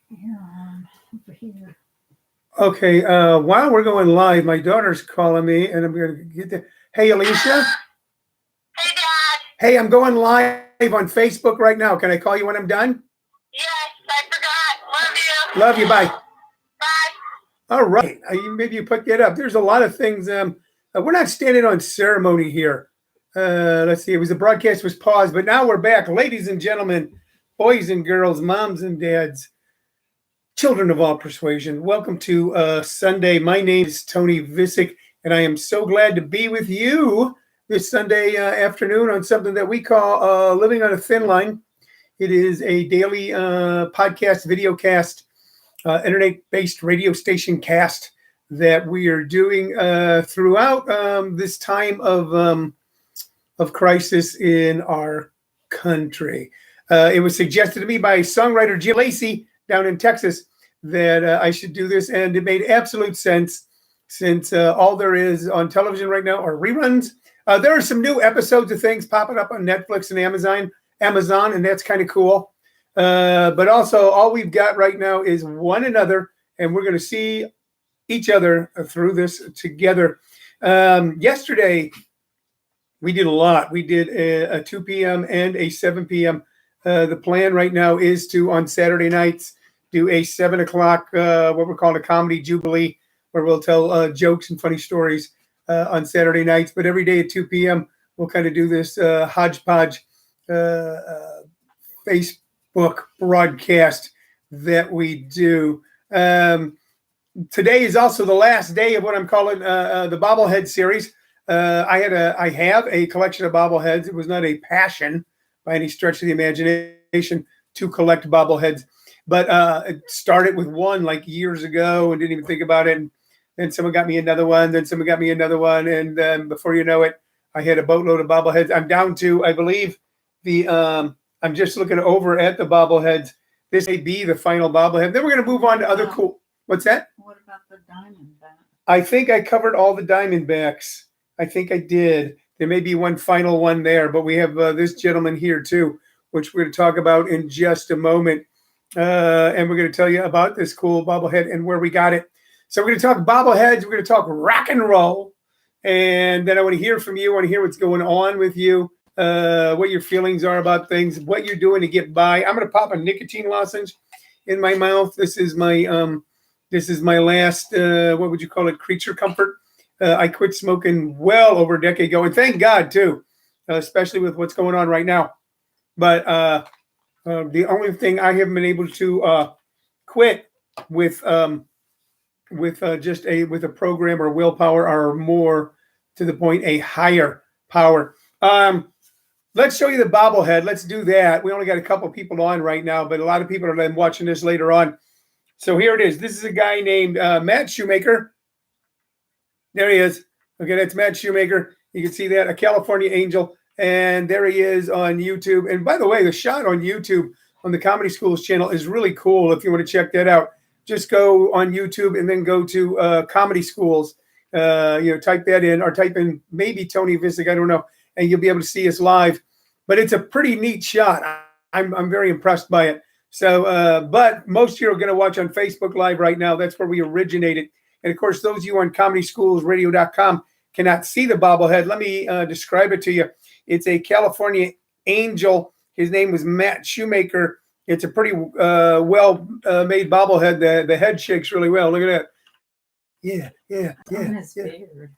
Yeah, over here. Okay, while we're going live, my daughter's calling me, and I'm going to get the. Hey, Alicia. Hey, Dad. Hey, I'm going live on Facebook right now. Can I call you when I'm done? Yes, I forgot. Love you. Love you. Bye. Bye. All right. Maybe you put that up. There's a lot of things. We're not standing on ceremony here. Let's see. It was the broadcast was paused, but now we're back, ladies and gentlemen, boys and girls, moms and dads, children of all persuasion. Welcome to Sunday. My name is Tony Vicich, and I am so glad to be with you this Sunday afternoon on something that we call Living on a Thin Line. It is a daily podcast, video cast, internet-based radio station cast that we are doing throughout this time of crisis in our country. It was suggested to me by songwriter Jill Lacey down in Texas that I should do this, and it made absolute sense since all there is on television right now are reruns. There are some new episodes of things popping up on Netflix and Amazon, and that's kind of cool. But also, all we've got right now is one another, and we're going to see each other through this together. Yesterday, we did a lot. We did a 2 p.m. and a 7 p.m. The plan right now is to, on Saturday nights, do a 7 o'clock, what we're calling a comedy jubilee, where we'll tell jokes and funny stories on Saturday nights. But every day at 2 p.m., we'll kind of do this hodgepodge Facebook broadcast that we do. Today is also the last day of what I'm calling the bobblehead series. I have a collection of bobbleheads. It was not a passion by any stretch of the imagination to collect bobbleheads, but it started with one like years ago and didn't even think about it. And then someone got me another one. Then someone got me another one. And then before you know it, I had a boatload of bobbleheads. I'm down to, I believe, I'm just looking over at the bobbleheads. This may be the final bobblehead. Then we're going to move on to other cool. What's that? What about the Diamondback? I think I covered all the Diamondbacks. I think I did. There may be one final one there, but we have this gentleman here too, which we're going to talk about in just a moment. And we're going to tell you about this cool bobblehead and where we got it. So we're going to talk bobbleheads. We're going to talk rock and roll. And then I want to hear from you. I want to hear what's going on with you, what your feelings are about things, what you're doing to get by. I'm going to pop a nicotine lozenge in my mouth. This is my last, what would you call it, creature comfort. I quit smoking well over a decade ago, and thank God too, especially with what's going on right now. But the only thing I haven't been able to quit with a program or willpower, or more to the point, a higher power. Let's show you the bobblehead. Let's do that. We only got a couple people on right now, but a lot of people are then watching this later on. So here it is. This is a guy named Matt Shoemaker. There he is. Okay, that's Matt Shoemaker. You can see that, a California Angel. And there he is on YouTube. And by the way, the shot on YouTube on the Comedy Schools channel is really cool. If you want to check that out, just go on YouTube and then go to Comedy Schools. Type that in, or type in maybe Tony Vicich, I don't know, and you'll be able to see us live. But it's a pretty neat shot. I'm very impressed by it. So, but most of you are going to watch on Facebook Live right now. That's where we originated. And of course, those of you on ComedySchoolsRadio.com cannot see the bobblehead. Let me describe it to you. It's a California Angel. His name was Matt Shoemaker. It's a pretty well-made bobblehead. The head shakes really well. Look at that. Yeah.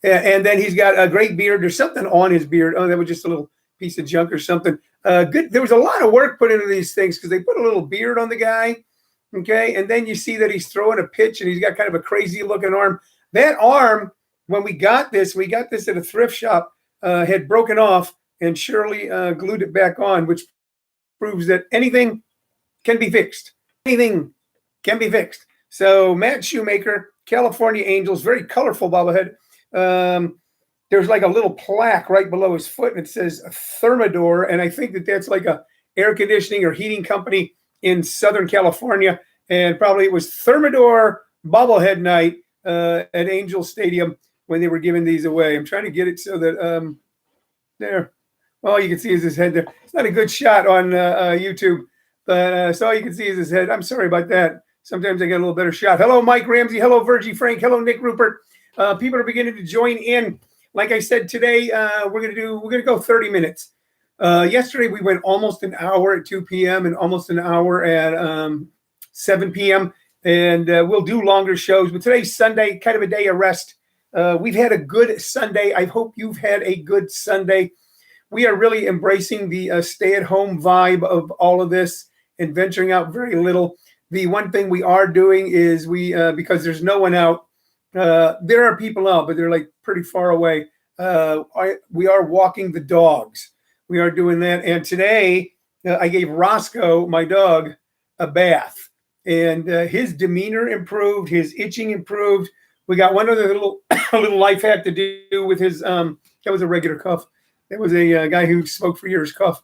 And then he's got a great beard. There's something on his beard. Oh, that was just a little piece of junk or something. Good. There was a lot of work put into these things because they put a little beard on the guy. Okay, and then you see that he's throwing a pitch, and he's got kind of a crazy-looking arm. That arm, when we got this at a thrift shop, had broken off, and Shirley glued it back on, which proves that anything can be fixed. Anything can be fixed. So Matt Shoemaker, California Angels, very colorful bobblehead. There's like a little plaque right below his foot, and it says Thermador, and I think that's like a air conditioning or heating company in Southern California, and probably it was Thermador bobblehead night at Angel Stadium when they were giving these away. I'm trying to get it so that there. All you can see is his head there. It's not a good shot on YouTube, but so all you can see is his head. I'm sorry about that. Sometimes I get a little better shot. Hello, Mike Ramsey. Hello, Virgie Frank. Hello, Nick Rupert. People are beginning to join in. Like I said, today we're gonna go 30 minutes. Yesterday we went almost an hour at 2 p.m. and almost an hour at 7 p.m. And we'll do longer shows. But today's Sunday, kind of a day of rest. We've had a good Sunday. I hope you've had a good Sunday. We are really embracing the stay-at-home vibe of all of this and venturing out very little. The one thing we are doing is because there's no one out, there are people out, but they're like pretty far away. We are walking the dogs. We are doing that. And today I gave Roscoe, my dog, a bath. And his demeanor improved. His itching improved. We got one other little life hack to do with his, that was a regular cuff. That was a guy who smoked for years cuff.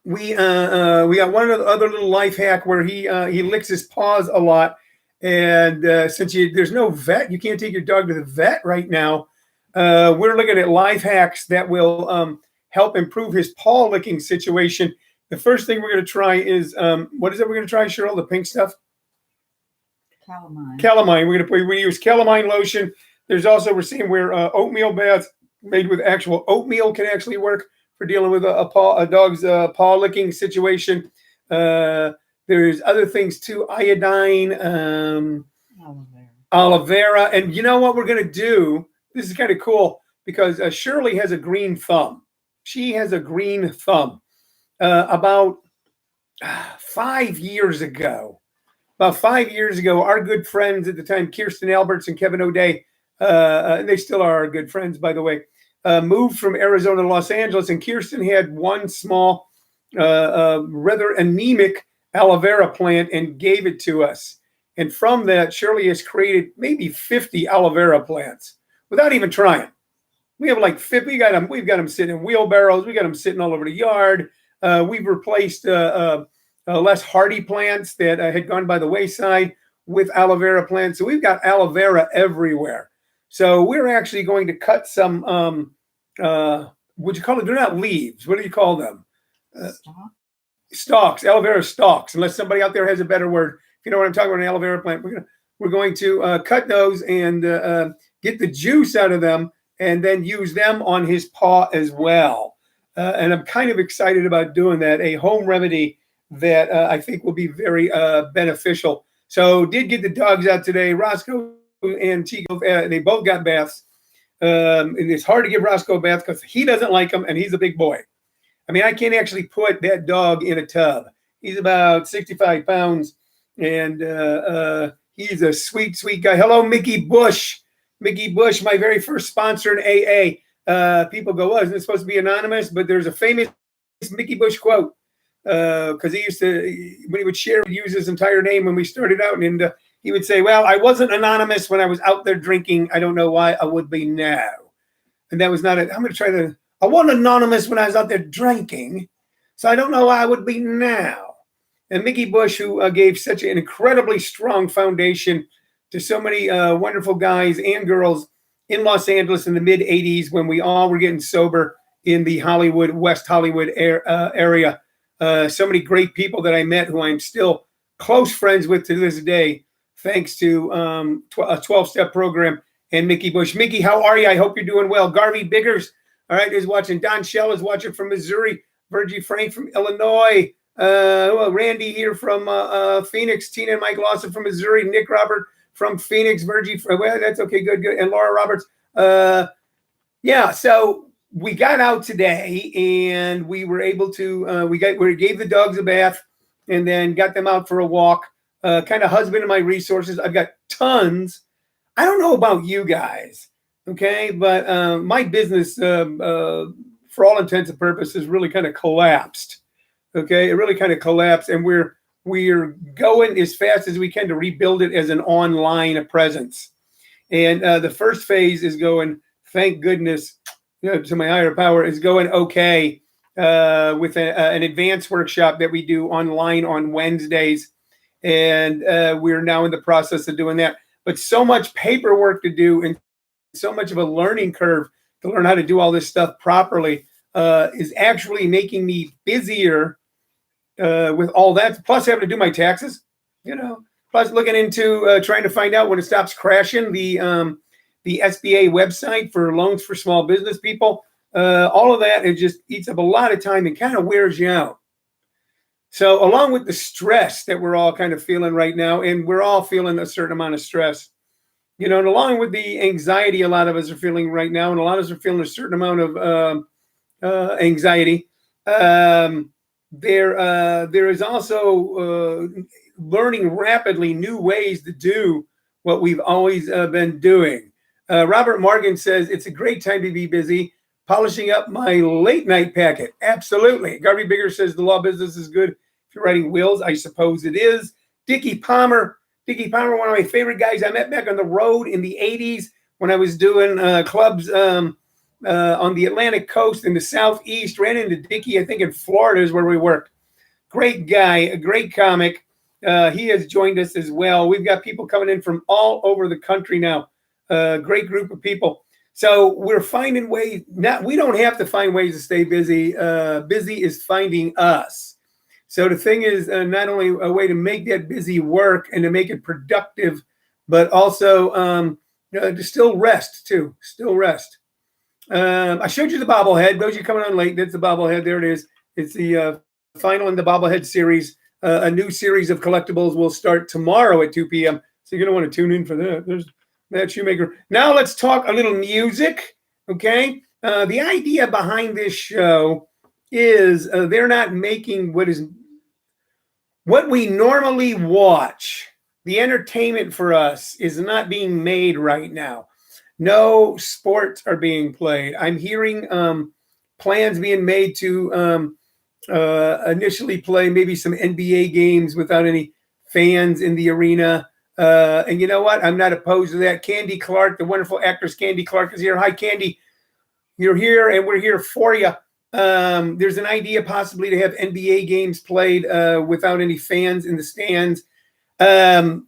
We got one other little life hack where he licks his paws a lot. And since there's no vet, you can't take your dog to the vet right now. We're looking at life hacks that will help improve his paw licking situation. The first thing we're going to try is, what is it we're going to try, Cheryl? The pink stuff? Calamine. Calamine. We're going to use calamine lotion. There's also, we're seeing where oatmeal baths made with actual oatmeal can actually work for dealing with a dog's paw licking situation. There's other things too, iodine, aloe vera. And you know what we're going to do? This is kind of cool because Shirley has a green thumb. She has a green thumb. About 5 years ago, our good friends at the time, Kirsten Alberts and Kevin O'Day, and they still are our good friends, by the way, moved from Arizona to Los Angeles. And Kirsten had one small, rather anemic aloe vera plant and gave it to us. And from that, Shirley has created maybe 50 aloe vera plants without even trying. We have like 50. We've got them sitting in wheelbarrows. We got them sitting all over the yard. We've replaced less hardy plants that had gone by the wayside with aloe vera plants. So we've got aloe vera everywhere. So we're actually going to cut some, what you call it? They're not leaves. What do you call them? Stalks, aloe vera stalks, unless somebody out there has a better word. If you know what I'm talking about, an aloe vera plant, we're going to cut those and get the juice out of them and then use them on his paw as well. And I'm kind of excited about doing that, a home remedy that I think will be very beneficial. So did get the dogs out today. Roscoe and Chico, they both got baths. And it's hard to give Roscoe a bath because he doesn't like them and he's a big boy. I mean, I can't actually put that dog in a tub. He's about 65 pounds and he's a sweet, sweet guy. Hello, Mickey Bush. Mickey Bush, my very first sponsor in AA. People go, well, isn't it supposed to be anonymous? But there's a famous Mickey Bush quote because he used to, when he would share, he'd use his entire name when we started out. And he would say, well, I wasn't anonymous when I was out there drinking. I don't know why I would be now. And that was not it. I'm going to try to, I wasn't anonymous when I was out there drinking. So I don't know why I would be now. And Mickey Bush, who gave such an incredibly strong foundation to so many wonderful guys and girls in Los Angeles in the mid 80s when we all were getting sober in the Hollywood, West Hollywood area. So many great people that I met who I'm still close friends with to this day, thanks to a 12-step program and Mickey Bush. Mickey, how are you? I hope you're doing well. Garvey Biggers, all right, is watching. Don Shell is watching from Missouri. Virgie Frank from Illinois. Randy here from Phoenix. Tina and Mike Lawson from Missouri. Nick Robert from Phoenix. Virgie, well, that's okay, good. And Laura Roberts. Yeah, so we got out today and we were able to, we gave the dogs a bath and then got them out for a walk. Kind of husbanded my resources. I've got tons. I don't know about you guys, okay, but my business, for all intents and purposes, really kind of collapsed. Okay, it really kind of collapsed, and we're going as fast as we can to rebuild it as an online presence. And the first phase is going, thank goodness, to my higher power, is going okay with an advanced workshop that we do online on Wednesdays. And we're now in the process of doing that. But so much paperwork to do and so much of a learning curve to learn how to do all this stuff properly is actually making me busier with all that. Plus having to do my taxes. Plus looking into trying to find out when it stops crashing, the SBA website for loans for small business people. All of that, it just eats up a lot of time and kind of wears you out. So along with the stress that we're all kind of feeling right now, and we're all feeling a certain amount of stress, and along with the anxiety a lot of us are feeling right now, and a lot of us are feeling a certain amount of anxiety. There is also learning rapidly new ways to do what we've always been doing. Robert Morgan says, it's a great time to be busy. Polishing up my late night packet. Absolutely. Garvey Bigger says the law business is good if you're writing wills. I suppose it is. Dickie Palmer, one of my favorite guys I met back on the road in the 80s when I was doing clubs on the Atlantic coast in the Southeast. Ran into Dickie, I think in Florida is where we worked. Great guy, a great comic. He has joined us as well. We've got people coming in from all over the country now. Great group of people. So we're finding ways. We don't have to find ways to stay busy. Busy is finding us. So the thing is not only a way to make that busy work and to make it productive, but also to still rest too. Still rest. I showed you the bobblehead. Those of you coming on late, that's the bobblehead. There it is. It's the final in the bobblehead series. A new series of collectibles will start tomorrow at 2 p.m. So you're going to want to tune in for that. There's Matt Shoemaker. Now let's talk a little music, okay? The idea behind this show is they're not making what we normally watch. The entertainment for us is not being made right now. No sports are being played. I'm hearing plans being made to initially play maybe some NBA games without any fans in the arena. And you know what? I'm not opposed to that. Candy Clark, the wonderful actress Candy Clark, is here. Hi, Candy. You're here, and we're here for you. There's an idea possibly to have NBA games played without any fans in the stands. In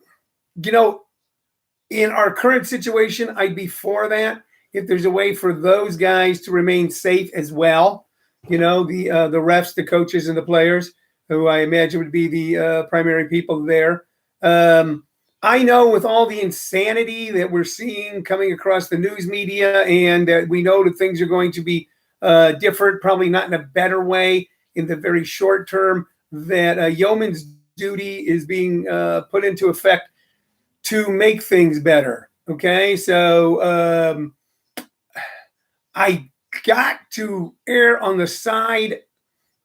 our current situation, I'd be for that. If there's a way for those guys to remain safe as well, the refs, the coaches, and the players, who I imagine would be the primary people there. I know with all the insanity that we're seeing coming across the news media, and that we know that things are going to be different, probably not in a better way in the very short term, that yeoman's duty is being put into effect to make things better. Okay, so I got to err on the side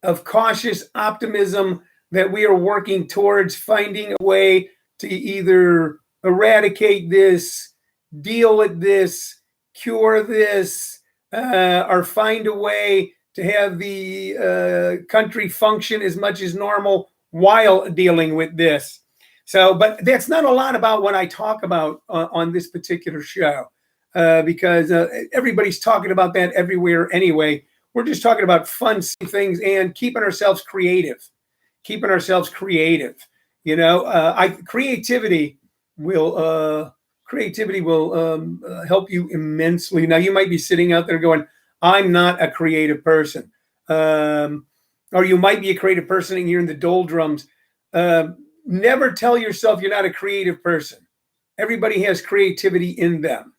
of cautious optimism that we are working towards finding a way to either eradicate this, deal with this, cure this, or find a way to have the country function as much as normal while dealing with this. So, but that's not a lot about what I talk about on this particular show, because everybody's talking about that everywhere anyway. We're just talking about fun things and keeping ourselves creative. Creativity will help you immensely. Now, you might be sitting out there going, I'm not a creative person. Or you might be a creative person and you're in the doldrums. Never tell yourself you're not a creative person. Everybody has creativity in them.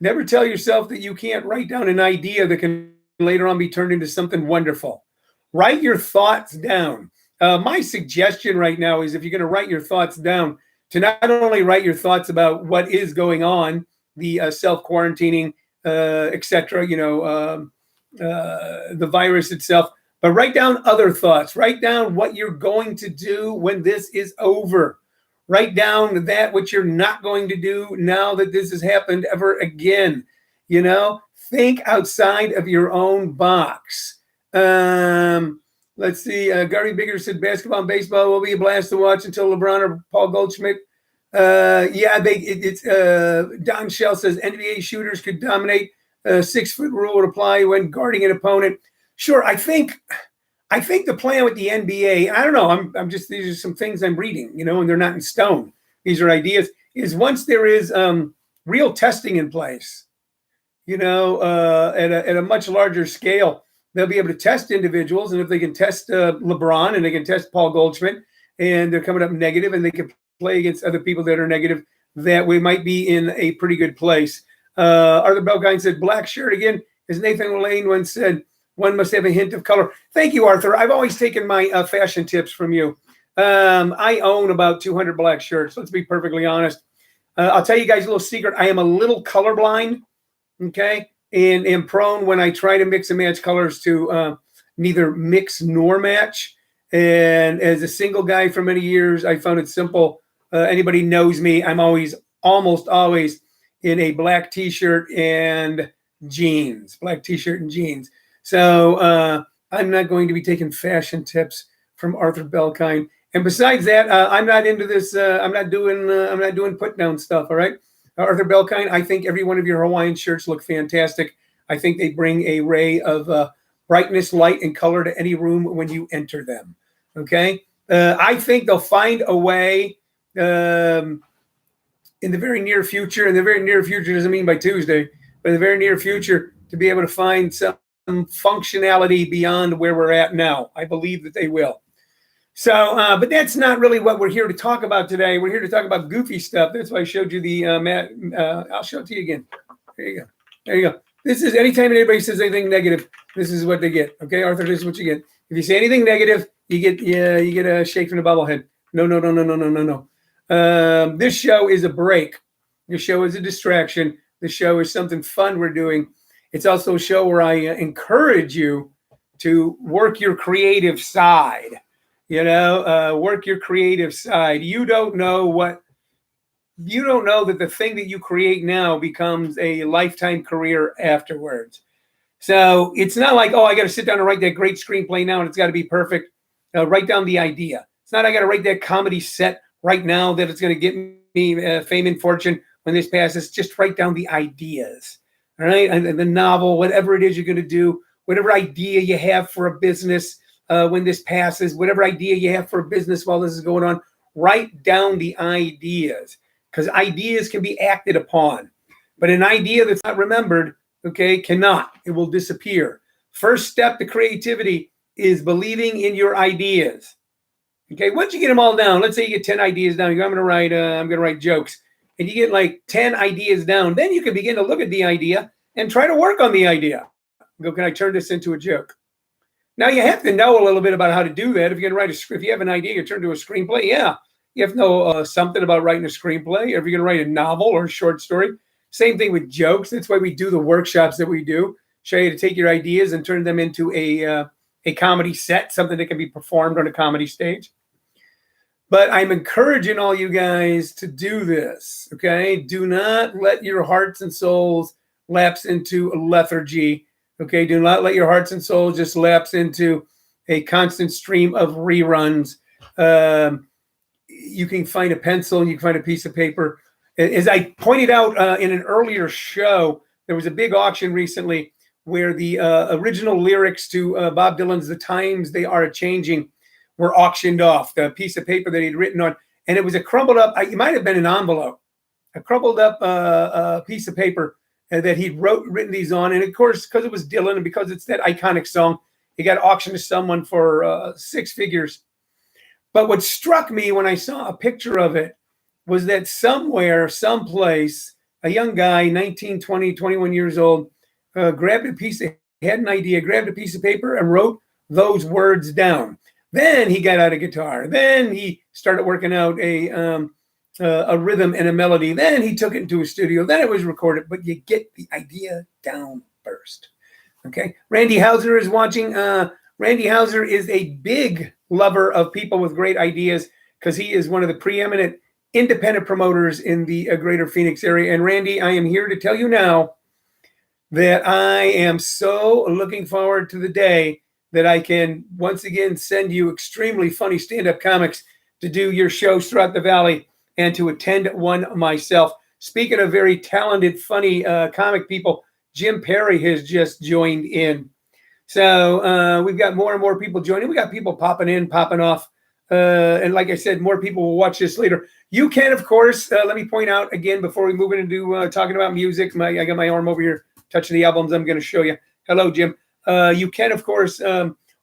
Never tell yourself that you can't write down an idea that can later on be turned into something wonderful. Write your thoughts down. My suggestion right now is, if you're going to write your thoughts down, to not only write your thoughts about what is going on, the self-quarantining, etc., the virus itself, but write down other thoughts. Write down what you're going to do when this is over. Write down that which you're not going to do now that this has happened ever again. Think outside of your own box. Let's see. Gary Bigger said basketball and baseball will be a blast to watch until LeBron or Paul Goldschmidt. Don Shell says NBA shooters could dominate. 6-foot rule would apply when guarding an opponent. Sure, I think the plan with the NBA, I don't know, I'm just, these are some things I'm reading, and they're not in stone. These are ideas, is once there is real testing in place, at a much larger scale, they'll be able to test individuals. And if they can test LeBron and they can test Paul Goldschmidt and they're coming up negative, and they can play against other people that are negative, that we might be in a pretty good place. Arthur Belkine said, black shirt again. As Nathan Lane once said, one must have a hint of color. Thank you, Arthur. I've always taken my fashion tips from you. I own about 200 black shirts. Let's be perfectly honest. I'll tell you guys a little secret. I am a little colorblind, okay, and am prone when I try to mix and match colors to neither mix nor match. And as a single guy for many years, I found it simple. Anybody knows me, I'm almost always in a black t-shirt and jeans, black t-shirt and jeans. So I'm not going to be taking fashion tips from Arthur Belkine. And besides that, I'm not into this. I'm not doing put down stuff. All right, Arthur Belkine. I think every one of your Hawaiian shirts look fantastic. I think they bring a ray of brightness, light, and color to any room when you enter them. Okay, I think they'll find a way in the very near future. And the very near future doesn't mean by Tuesday, but in the very near future to be able to find some functionality beyond where we're at now. I believe that they will. So, but that's not really what we're here to talk about today. We're here to talk about goofy stuff. That's why I showed you the mat. I'll show it to you again. There you go. There you go. This is anytime anybody says anything negative, this is what they get. Okay, Arthur, this is what you get. If you say anything negative, you get a shake from the bobblehead. No. This show is a break. This show is a distraction. This show is something fun we're doing. It's also a show where I encourage you to work your creative side. Work your creative side. You don't know that the thing that you create now becomes a lifetime career afterwards. So it's not like, I got to sit down and write that great screenplay now and it's got to be perfect. Write down the idea. It's not I got to write that comedy set right now that it's going to get me fame and fortune when this passes. Just write down the ideas. All right. And the novel, whatever it is you're going to do, whatever idea you have for a business, when this passes, whatever idea you have for a business while this is going on, write down the ideas, because ideas can be acted upon. But an idea that's not remembered, okay, cannot. It will disappear. First step to creativity is believing in your ideas. Okay, once you get them all down, let's say you get 10 ideas down, you go, I'm going to write jokes, and you get like 10 ideas down, then you can begin to look at the idea and try to work on the idea. Go, can I turn this into a joke? Now you have to know a little bit about how to do that. If you're going to write a script, if you have an idea, you turn to a screenplay. Yeah, you have to know something about writing a screenplay. Or if you're going to write a novel or a short story, same thing with jokes. That's why we do the workshops that we do. Show you to take your ideas and turn them into a comedy set, something that can be performed on a comedy stage. But I'm encouraging all you guys to do this. Okay, do not let your hearts and souls lapse into lethargy. Okay, do not let your hearts and souls just lapse into a constant stream of reruns. You can find a pencil, you can find a piece of paper. As I pointed out in an earlier show, there was a big auction recently where the original lyrics to Bob Dylan's "The Times They Are A-Changing" were auctioned off, the piece of paper that he'd written on. And it was a crumbled up, it might have been an envelope, a crumpled up piece of paper that he'd written these on. And of course, because it was Dylan and because it's that iconic song, it got auctioned to someone for 6 figures. But what struck me when I saw a picture of it was that somewhere, someplace, a young guy, 19, 20, 21 years old, had an idea, grabbed a piece of paper and wrote those words down. Then he got out a guitar. Then he started working out a rhythm and a melody. Then he took it into a studio. Then it was recorded. But you get the idea down first. Okay. Randy Hauser is watching. Randy Hauser is a big lover of people with great ideas because he is one of the preeminent independent promoters in the greater Phoenix area. And Randy, I am here to tell you now that I am so looking forward to the day that I can once again send you extremely funny stand-up comics to do your shows throughout the Valley and to attend one myself. Speaking of very talented, funny comic people, Jim Perry has just joined in. So we've got more and more people joining. We got people popping in, popping off. And like I said, more people will watch this later. You can, of course, let me point out again before we move into talking about music. I got my arm over here touching the albums I'm going to show you. Hello, Jim. You can, of course,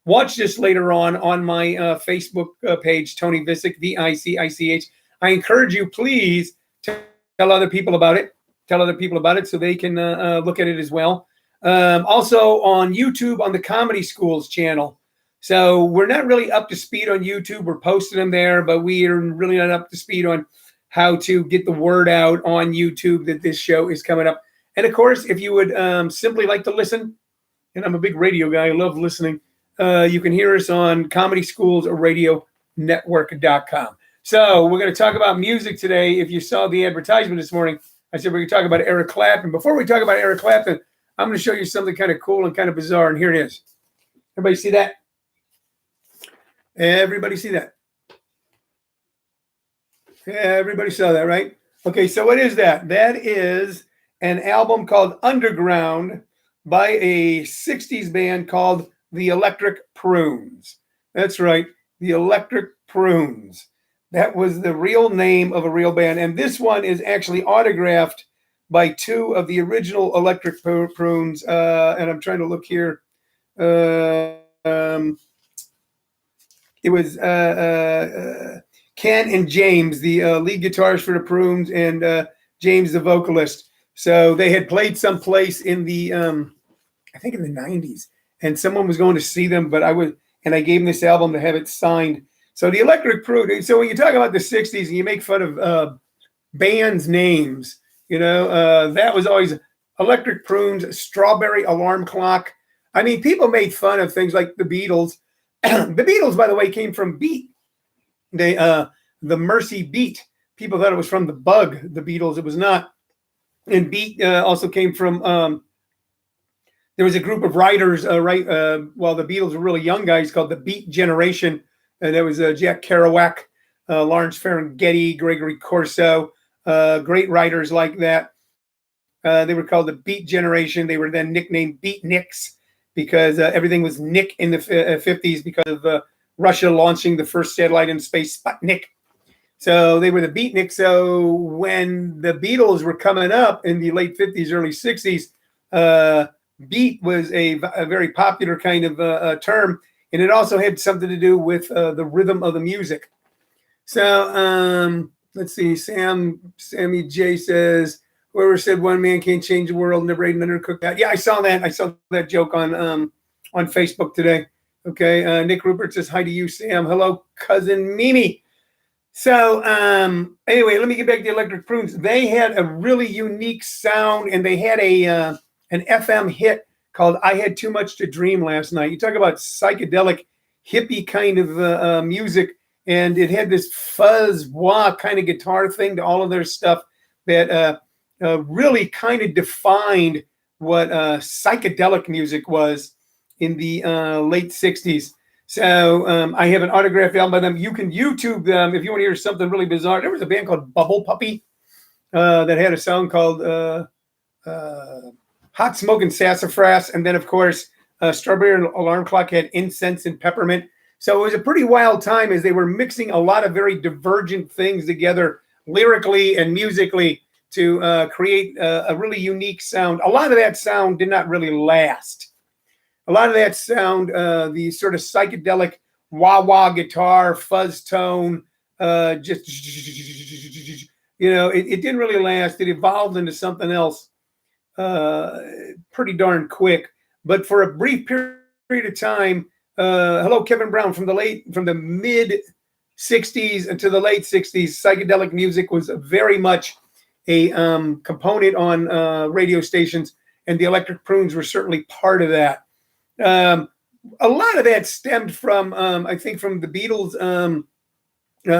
watch this later on my Facebook page, Tony Vicich, Vicich. I encourage you, please tell other people about it. Tell other people about it so they can look at it as well. Also on YouTube on the Comedy Schools channel. So we're not really up to speed on YouTube. We're posting them there, but we are really not up to speed on how to get the word out on YouTube that this show is coming up. And of course, if you would simply like to listen, and I'm a big radio guy, I love listening, you can hear us on Comedy Schools Radio Network.com. So we're going to talk about music today. If you saw the advertisement this morning, I said we're going to talk about Eric Clapton. Before we talk about Eric Clapton, I'm going to show you something kind of cool and kind of bizarre, and here it is. Everybody see that? Everybody see that? Yeah, everybody saw that, right? Okay, so what is that? That is an album called Underground by a 60s band called the Electric Prunes. That's right, the Electric Prunes. That was the real name of a real band. And this one is actually autographed by two of the original Electric Prunes. And I'm trying to look here. It was Ken and James, the lead guitarists for the Prunes, and James, the vocalist. So they had played someplace in the, I think in the 90s, and someone was going to see them, but I gave them this album to have it signed. So the Electric Prunes. So when you talk about the 60s and you make fun of bands' names, that was always Electric Prunes, Strawberry Alarm Clock. I mean, people made fun of things like the Beatles. The Beatles, by the way, came from beat. The Mercy beat. People thought it was from the Bug, the Beatles. It was not. And beat also came from. There was a group of writers, while the Beatles were really young guys, called the Beat Generation. And there was Jack Kerouac, Lawrence Ferlinghetti, Gregory Corso, great writers like that. They were called the Beat Generation. They were then nicknamed Beatniks because everything was Nick in the 50s because of Russia launching the first satellite in space, Sputnik. So they were the Beatniks. So when the Beatles were coming up in the late 50s, early 60s, beat was a very popular kind of term. And it also had something to do with the rhythm of the music. So let's see. Sammy J says, whoever said one man can't change the world, never ate an undercooked that. Yeah, I saw that. I saw that joke on Facebook today. Okay. Nick Rupert says, hi to you, Sam. Hello, cousin Mimi. So anyway, let me get back to the Electric Prunes. They had a really unique sound, and they had an FM hit called I Had Too Much to Dream last night. You talk about psychedelic, hippie kind of music, and it had this fuzz-wah kind of guitar thing to all of their stuff that really kind of defined what psychedelic music was in the late 60s. So I have an autographed album by them. You can YouTube them if you want to hear something really bizarre. There was a band called Bubble Puppy that had a song called Hot Smoking Sassafras. And then, of course, Strawberry Alarm Clock had Incense and Peppermint. So it was a pretty wild time as they were mixing a lot of very divergent things together lyrically and musically to create a really unique sound. A lot of that sound did not really last. A lot of that sound, the sort of psychedelic wah-wah guitar, fuzz tone, just, it didn't really last. It evolved into something else pretty darn quick. But for a brief period of time, hello, Kevin Brown, from the mid 60s into the late 60s, psychedelic music was very much a component on radio stations, and the Electric Prunes were certainly part of that. A lot of that stemmed from, I think, from the Beatles,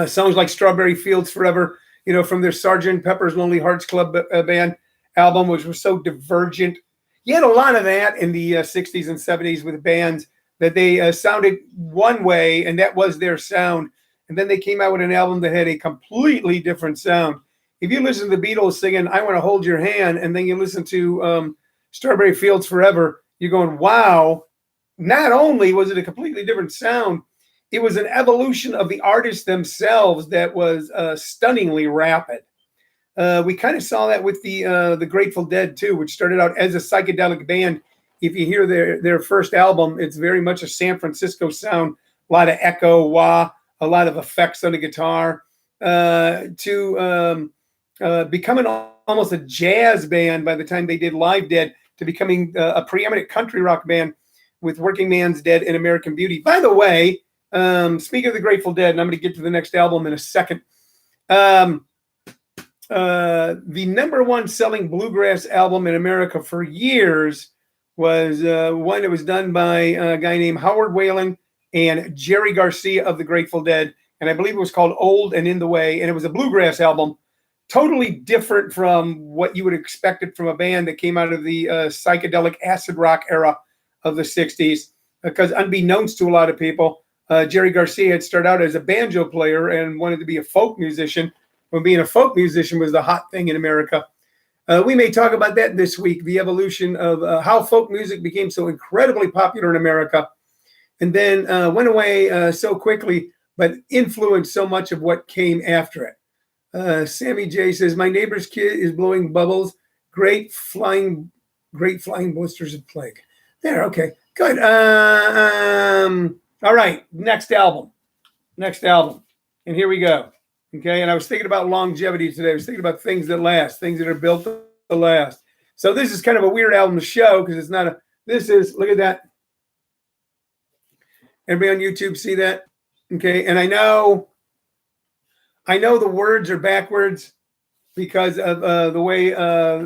songs like Strawberry Fields Forever, from their Sgt. Pepper's Lonely Hearts Club Band album, which was so divergent. You had a lot of that in the 60s and 70s with bands that they sounded one way, and that was their sound. And then they came out with an album that had a completely different sound. If you listen to the Beatles singing I Want to Hold Your Hand, and then you listen to Strawberry Fields Forever, you're going, wow, not only was it a completely different sound, it was an evolution of the artists themselves that was stunningly rapid. We kind of saw that with the Grateful Dead, too, which started out as a psychedelic band if you hear their first album, it's very much a San Francisco sound, a lot of echo, wah, a lot of effects on the guitar, to becoming almost a jazz band by the time they did Live Dead, to becoming a preeminent country rock band with Working Man's Dead and American Beauty. By the way, speaking of the Grateful Dead, and I'm going to get to the next album in a second, the number one selling bluegrass album in America for years was one that was done by a guy named Howard Whalen and Jerry Garcia of the Grateful Dead. And I believe it was called Old and in the Way. And it was a bluegrass album, totally different from what you would expect it from a band that came out of the psychedelic acid rock era of the 60s. Because unbeknownst to a lot of people, Jerry Garcia had started out as a banjo player and wanted to be a folk musician, when being a folk musician was the hot thing in America. We may talk about that this week, the evolution of how folk music became so incredibly popular in America and then went away so quickly, but influenced so much of what came after it. Sammy J says, my neighbor's kid is blowing bubbles. Great flying blisters of plague. There, okay, good. All right, next album. And here we go. Okay, and I was thinking about longevity today. I was thinking about things that last, things that are built to last. So this is kind of a weird album to show because it's not look at that. Everybody on YouTube see that? Okay, and I know the words are backwards because of the way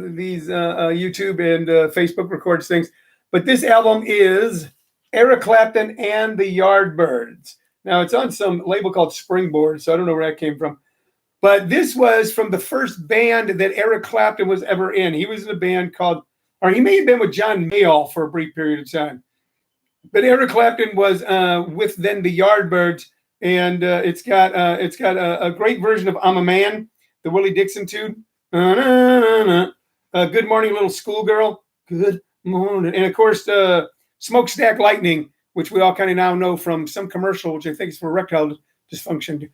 these YouTube and Facebook records things. But this album is Eric Clapton and the Yardbirds. Now, it's on some label called Springboard, so I don't know where that came from. But this was from the first band that Eric Clapton was ever in. He was in a band called, or he may have been with John Mayall for a brief period of time. But Eric Clapton was with then the Yardbirds, and it's got a great version of I'm a Man, the Willie Dixon tune. Good Morning Little Schoolgirl. Good morning. And, of course, Smokestack Lightning, which we all kind of now know from some commercial, which I think is for erectile dysfunction.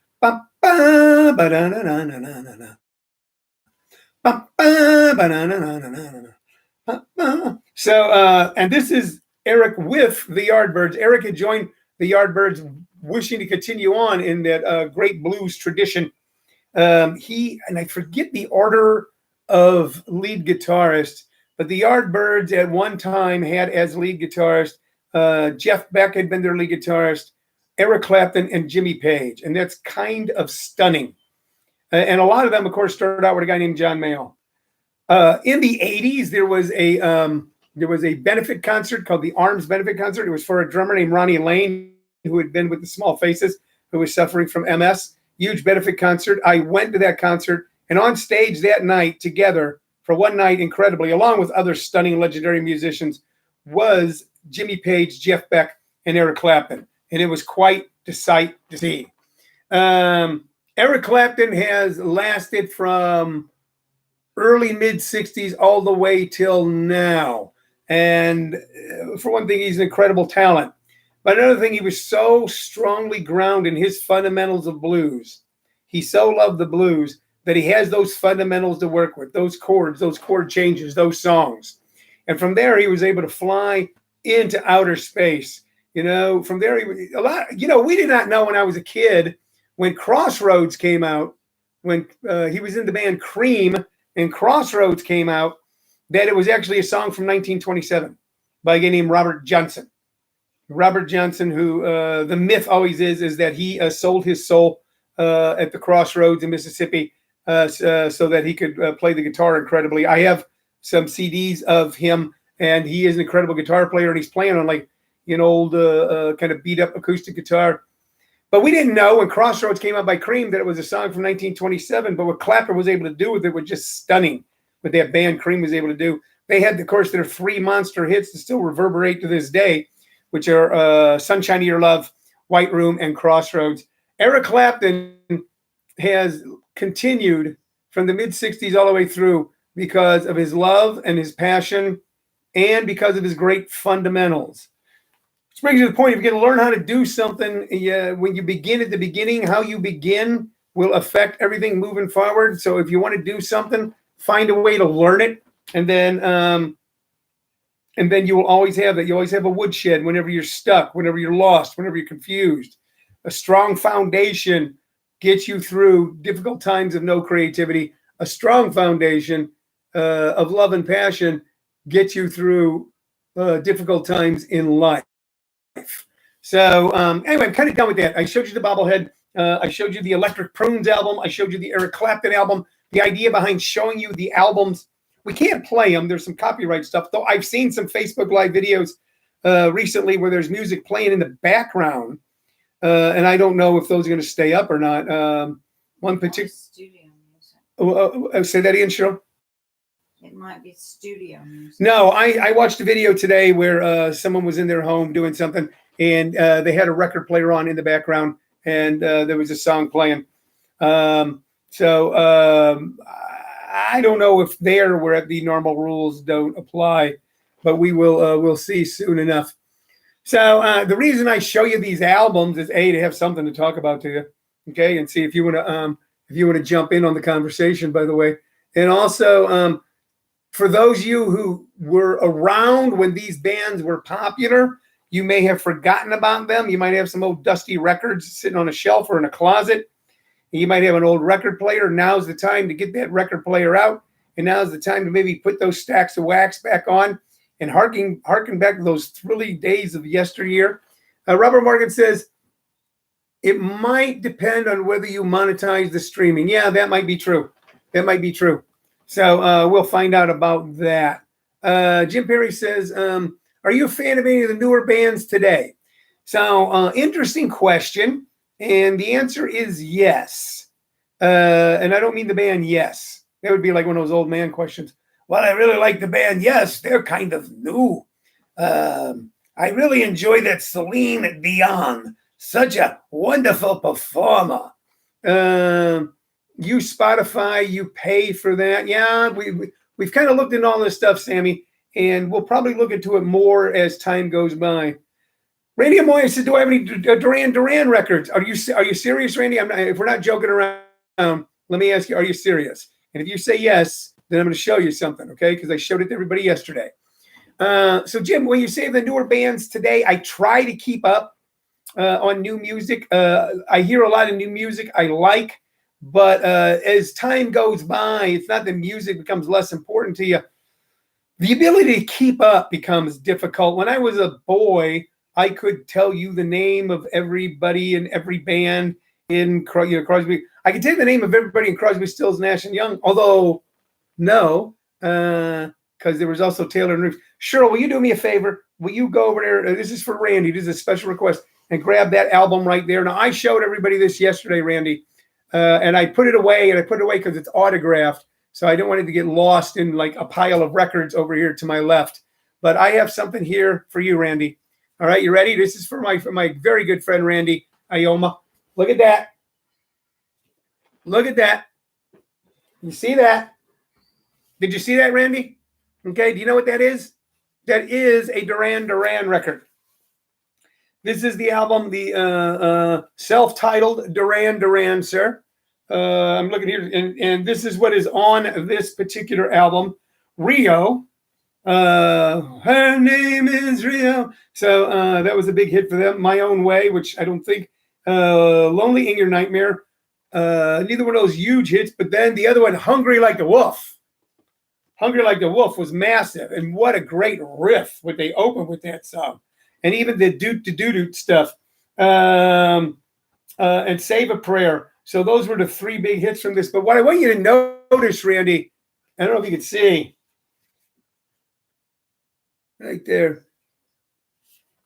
So, and this is Eric with the Yardbirds. Eric had joined the Yardbirds wishing to continue on in that great blues tradition. He, and I forget the order of lead guitarists, but the Yardbirds at one time had as lead guitarist Jeff Beck had been their lead guitarist, Eric Clapton, and Jimmy Page. And that's kind of stunning. And a lot of them, of course, started out with a guy named John Mayall. In the 80s, there was a benefit concert called the Arms Benefit Concert. It was for a drummer named Ronnie Lane, who had been with the Small Faces, who was suffering from MS. Huge benefit concert. I went to that concert, and on stage that night together for one night, incredibly, along with other stunning legendary musicians, was Jimmy Page, Jeff Beck, and Eric Clapton. And it was quite the sight to see. Eric Clapton has lasted from early mid-60s all the way till now. And for one thing, he's an incredible talent. But another thing, he was so strongly grounded in his fundamentals of blues. He so loved the blues that he has those fundamentals to work with, those chords, those chord changes, those songs. And from there, he was able to fly into outer space. You know, from there, we did not know when I was a kid, when Crossroads came out, when he was in the band Cream and Crossroads came out, that it was actually a song from 1927 by a guy named Robert Johnson. Robert Johnson, who the myth always is that he sold his soul at the Crossroads in Mississippi so that he could play the guitar incredibly. I have some CDs of him, and he is an incredible guitar player, and he's playing on like an old kind of beat up acoustic guitar. But we didn't know when Crossroads came out by Cream that it was a song from 1927. But what Clapton was able to do with it was just stunning. What that band Cream was able to do. They had, of course, their three monster hits that still reverberate to this day, which are Sunshine of Your Love, White Room, and Crossroads. Eric Clapton has continued from the mid-60s all the way through because of his love and his passion and because of his great fundamentals. Which brings you to the point, if you're going to learn how to do something, when you begin at the beginning, how you begin will affect everything moving forward. So if you want to do something, find a way to learn it and then And then you will always have that. You always have a woodshed whenever you're stuck, whenever you're lost, whenever you're confused. A strong foundation gets you through difficult times of no creativity. A strong foundation of love and passion gets you through difficult times in life. So anyway, I'm kind of done with that. I showed you the bobblehead. I showed you the Electric Prunes album. I showed you the Eric Clapton album. The idea behind showing you the albums, we can't play them. There's some copyright stuff, though. I've seen some Facebook Live videos recently where there's music playing in the background, and I don't know if those are going to stay up or not. One particular studio music. Say that again, Cheryl. It might be studio music. No, I watched a video today where someone was in their home doing something, and they had a record player on in the background, and there was a song playing. I don't know if there where the normal rules don't apply, but we'll see soon enough. So the reason I show you these albums is to have something to talk about to you, okay, and see if you want to jump in on the conversation. By the way, and also for those of you who were around when these bands were popular, you may have forgotten about them. You might have some old dusty records sitting on a shelf or in a closet. You might have an old record player. Now's the time to get that record player out. And now's the time to maybe put those stacks of wax back on and harken back to those thrilling days of yesteryear. Robert Morgan says, it might depend on whether you monetize the streaming. Yeah, that might be true. So we'll find out about that. Jim Perry says, are you a fan of any of the newer bands today? So interesting question. And the answer is yes. And I don't mean the band Yes. That would be like one of those old man questions. Well, I really like the band Yes. They're kind of new. I really enjoy that Celine Dion. Such a wonderful performer. You Spotify, you pay for that. Yeah, we've kind of looked into all this stuff, Sammy, and we'll probably look into it more as time goes by. Randy Amoy said, do I have any Duran Duran records? Are you serious, Randy? If we're not joking around, let me ask you, are you serious? And if you say yes, then I'm going to show you something, okay? Because I showed it to everybody yesterday. So, Jim, when you say the newer bands today, I try to keep up on new music. I hear a lot of new music I like, but as time goes by, it's not that music becomes less important to you. The ability to keep up becomes difficult. When I was a boy, I could tell you the name of everybody in every band in Crosby. I could tell you the name of everybody in Crosby, Stills, Nash and Young. Although, no, because there was also Taylor and Reeves. Cheryl, will you do me a favor? Will you go over there? This is for Randy. This is a special request. And grab that album right there. Now, I showed everybody this yesterday, Randy, and I put it away. And I put it away because it's autographed. So I don't want it to get lost in like a pile of records over here to my left. But I have something here for you, Randy. All right, you ready? This is for my very good friend, Randy Ioma. Look at that. Look at that. You see that? Did you see that, Randy? Okay, do you know what that is? That is a Duran Duran record. This is the album, the self-titled Duran Duran, sir. I'm looking here, and this is what is on this particular album, Rio. Her name is Rio. So that was a big hit for them. My Own Way, which I don't think, Lonely in Your Nightmare. Neither one of those huge hits, but then the other one, Hungry Like the Wolf. Hungry Like the Wolf was massive, and what a great riff would they open with that song. And even the doot stuff, and Save a Prayer. So those were the three big hits from this. But what I want you to notice, Randy, I don't know if you can see, right there.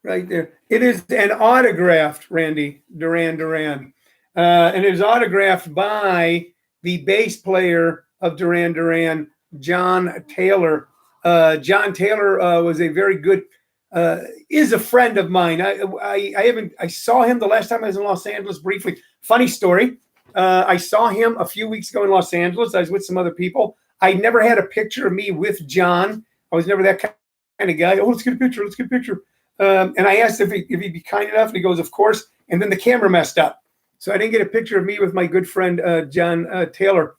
It is an autographed, Randy, Duran Duran. And it is autographed by the bass player of Duran Duran, John Taylor. John Taylor was a very good, is a friend of mine. I saw him the last time I was in Los Angeles briefly. Funny story. I saw him a few weeks ago in Los Angeles. I was with some other people. I never had a picture of me with John. I was never that kind of guy. Oh, let's get a picture. And I asked if he'd be kind enough, and he goes, of course. And then the camera messed up. So I didn't get a picture of me with my good friend, John Taylor.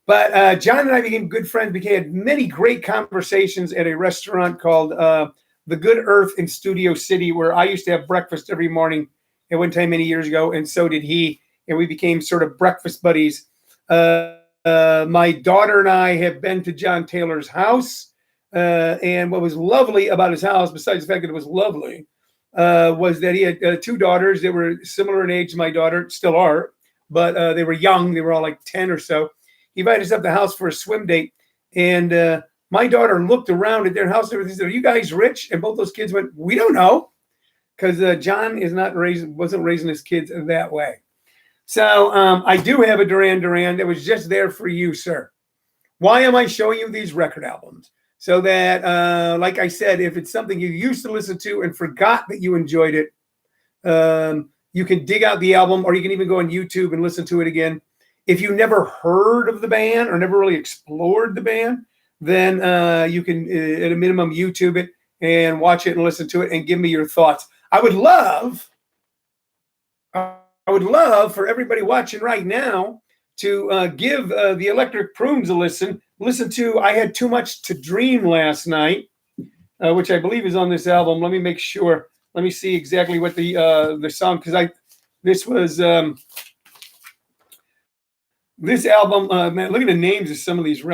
But John and I became good friends. We had many great conversations at a restaurant called The Good Earth in Studio City, where I used to have breakfast every morning at one time many years ago, and so did he. And we became sort of breakfast buddies. My daughter and I have been to John Taylor's house. And what was lovely about his house, besides the fact that it was lovely, was that he had two daughters that were similar in age to my daughter, still are, but they were young. They were all like 10 or so. He invited us up to the house for a swim date. And my daughter looked around at their house and everything. Said, "Are you guys rich?" And both those kids went, "We don't know." Because John wasn't raising his kids that way. So I do have a Duran Duran that was just there for you, sir. Why am I showing you these record albums? So that, like I said, if it's something you used to listen to and forgot that you enjoyed it, you can dig out the album, or you can even go on YouTube and listen to it again. If you never heard of the band or never really explored the band, then you can, at a minimum, YouTube it and watch it and listen to it and give me your thoughts. I would love for everybody watching right now to give the Electric Prunes a listen. Listen to "I Had Too Much to Dream" last night, which I believe is on this album. Let me make sure. Let me see exactly what the song, because this album, man, look at the names of some of these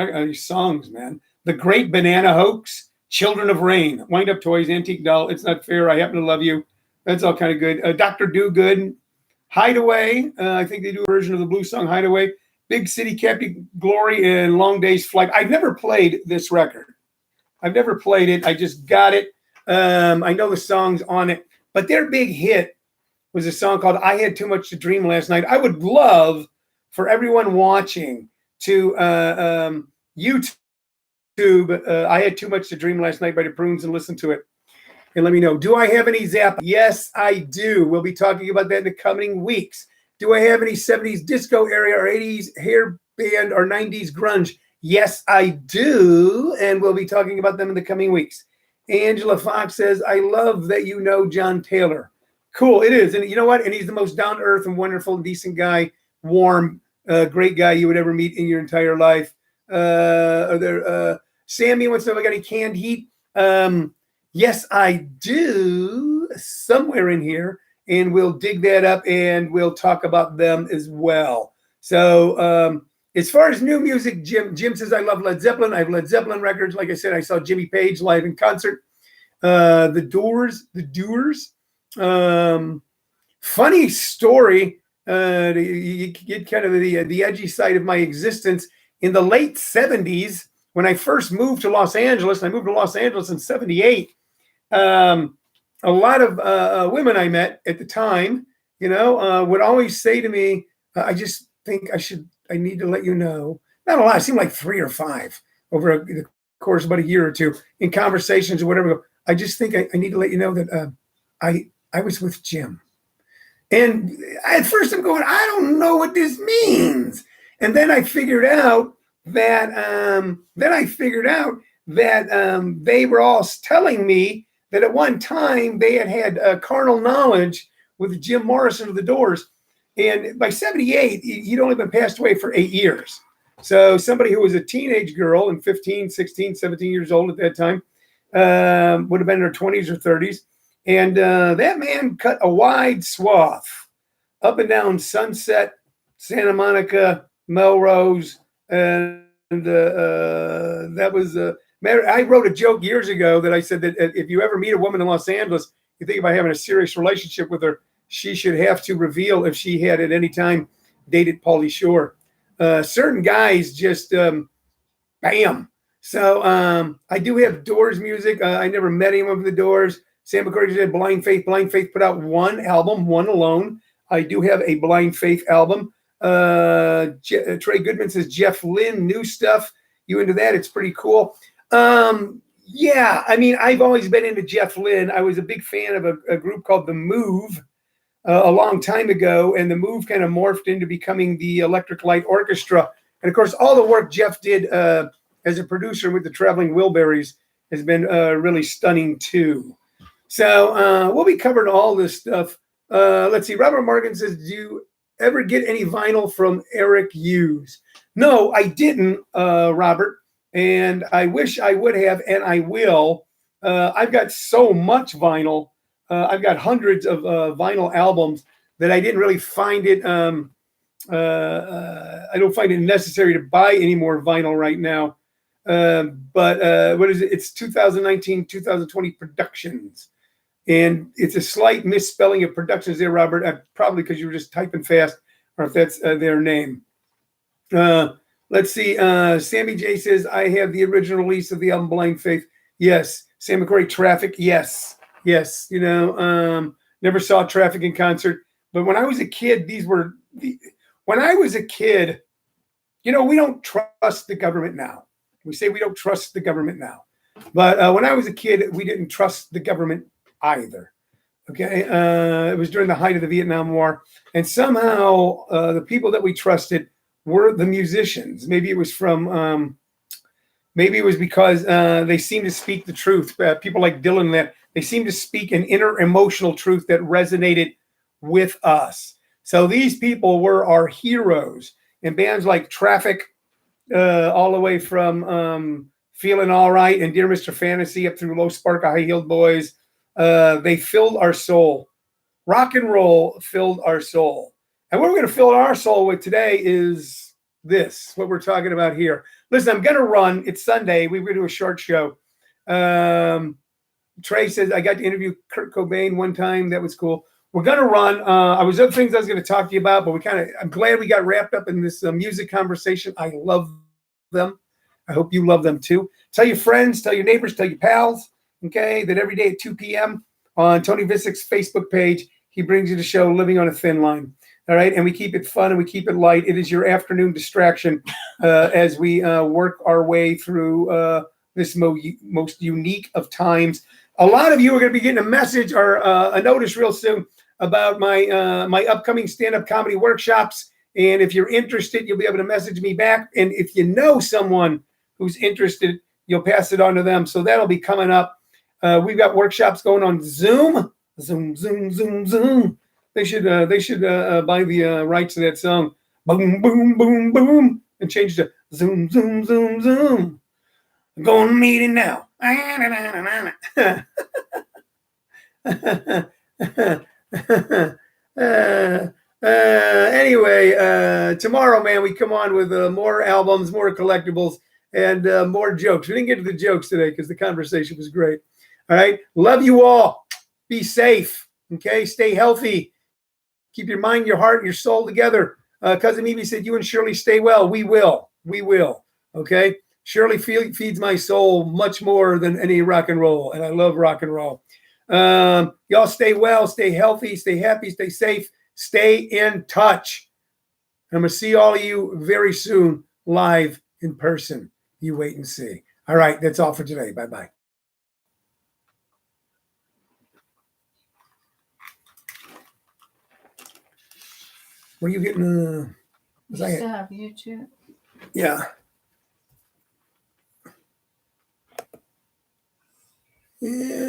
songs, man. "The Great Banana Hoax," "Children of Rain," "Wind Up Toys," "Antique Doll," "It's Not Fair," "I Happen to Love You." That's all kind of good. "Dr. Do-Good," "Hideaway." I think they do a version of the blues song "Hideaway." "Big City Captain Glory," and "Long Day's Flight." I've never played this record. I've never played it. I just got it. I know the songs on it, but their big hit was a song called "I Had Too Much to Dream" last night. I would love for everyone watching to YouTube "I Had Too Much to Dream" last night by the Prunes and listen to it. And let me know. Do I have any Zappa? Yes, I do. We'll be talking about that in the coming weeks. Do I have any 70s disco area or 80s hair band or 90s grunge? Yes, I do. And we'll be talking about them in the coming weeks. Angela Fox says, "I love that you know John Taylor." Cool, it is. And you know what? And he's the most down-to-earth and wonderful and decent guy, warm, great guy you would ever meet in your entire life. Sammy wants to know if I got any canned heat. Yes, I do, somewhere in here, and we'll dig that up and we'll talk about them as well. So as far as new music, Jim says, "I love Led Zeppelin." I have Led Zeppelin records. Like I said, I saw Jimmy Page live in concert. The Doors. Funny story. You get kind of the edgy side of my existence. In the late 70s, when I first moved to Los Angeles, I moved to Los Angeles in 78. A lot of women I met at the time, would always say to me, "I just think I need to let you know." Not a lot. It seemed like 3 or 5 over the course of about a year or two in conversations or whatever. "I just think I need to let you know that I was with Jim." And at first I'm going, I don't know what this means. And then I figured out that they were all telling me that at one time they had carnal knowledge with Jim Morrison of the Doors. And by 78, he'd only been passed away for 8 years. So somebody who was a teenage girl and 15, 16, 17 years old at that time would have been in her 20s or 30s. And that man cut a wide swath up and down Sunset, Santa Monica, Melrose. And that was I wrote a joke years ago that I said that if you ever meet a woman in Los Angeles, you think about having a serious relationship with her, she should have to reveal if she had at any time dated Pauly Shore. Certain guys just, bam. So I do have Doors music. I never met anyone of the Doors. Sam McCarthy said Blind Faith. Blind Faith put out one album, one alone. I do have a Blind Faith album. Trey Goodman says Jeff Lynne, new stuff. You into that? It's pretty cool. Yeah, I mean, I've always been into Jeff Lynne. I was a big fan of a group called The Move a long time ago, and The Move kind of morphed into becoming the Electric Light Orchestra. And of course, all the work Jeff did as a producer with the Traveling Wilburys has been really stunning too. So we'll be covering all this stuff. Let's see. Robert Morgan says, do ever get any vinyl from Eric Hughes? No, I didn't, Robert. And I wish I would have, and I will. I've got so much vinyl. I've got hundreds of vinyl albums that I didn't really find it. I don't find it necessary to buy any more vinyl right now. But what is it? It's 2019, 2020 Productions. And it's a slight misspelling of Productions there, Robert. Probably because you were just typing fast, or if that's their name. Let's see. Sammy J says, I have the original release of the album Blind Faith. Yes. Sam McCory, Traffic. Yes. Yes. You know, never saw Traffic in concert. But when I was a kid, when I was a kid, you know, we don't trust the government now. We say we don't trust the government now. But when I was a kid, we didn't trust the government either. Okay. It was during the height of the Vietnam War. And somehow the people that we trusted were the musicians. Maybe it was because they seemed to speak the truth. People like Dylan, that they seemed to speak an inner emotional truth that resonated with us. So these people were our heroes. And bands like Traffic, all the way from Feeling All Right and Dear Mr. Fantasy up through Low Spark of High Heeled Boys, they filled our soul. Rock and roll filled our soul. And what we're going to fill our soul with today is this, what we're talking about here. Listen, I'm going to run. It's Sunday. We're going to do a short show. Trey says, I got to interview Kurt Cobain one time. That was cool. We're going to run. I was other things I was going to talk to you about, but I'm glad we got wrapped up in this music conversation. I love them. I hope you love them too. Tell your friends, tell your neighbors, tell your pals, okay, that every day at 2 p.m. on Tony Visich's Facebook page, he brings you the show Living on a Thin Line. All right. And we keep it fun and we keep it light. It is your afternoon distraction as we work our way through this most unique of times. A lot of you are going to be getting a message or a notice real soon about my upcoming stand-up comedy workshops. And if you're interested, you'll be able to message me back. And if you know someone who's interested, you'll pass it on to them. So that'll be coming up. We've got workshops going on Zoom. Zoom, Zoom, Zoom, Zoom. They should buy the rights to that song. Boom, boom, boom, boom. And change to Zoom, Zoom, Zoom, Zoom. I'm going to meet it now. Anyway, tomorrow, man, we come on with more albums, more collectibles, and more jokes. We didn't get to the jokes today because the conversation was great. All right. Love you all. Be safe. Okay. Stay healthy. Keep your mind, your heart, and your soul together. Cousin Mimi said, you and Shirley stay well. We will. We will. Okay. Shirley feeds my soul much more than any rock and roll. And I love rock and roll. Y'all stay well, stay healthy, stay happy, stay safe, stay in touch. I'm going to see all of you very soon live in person. You wait and see. All right. That's all for today. Bye-bye. Were you getting You still have YouTube? Yeah. Yeah.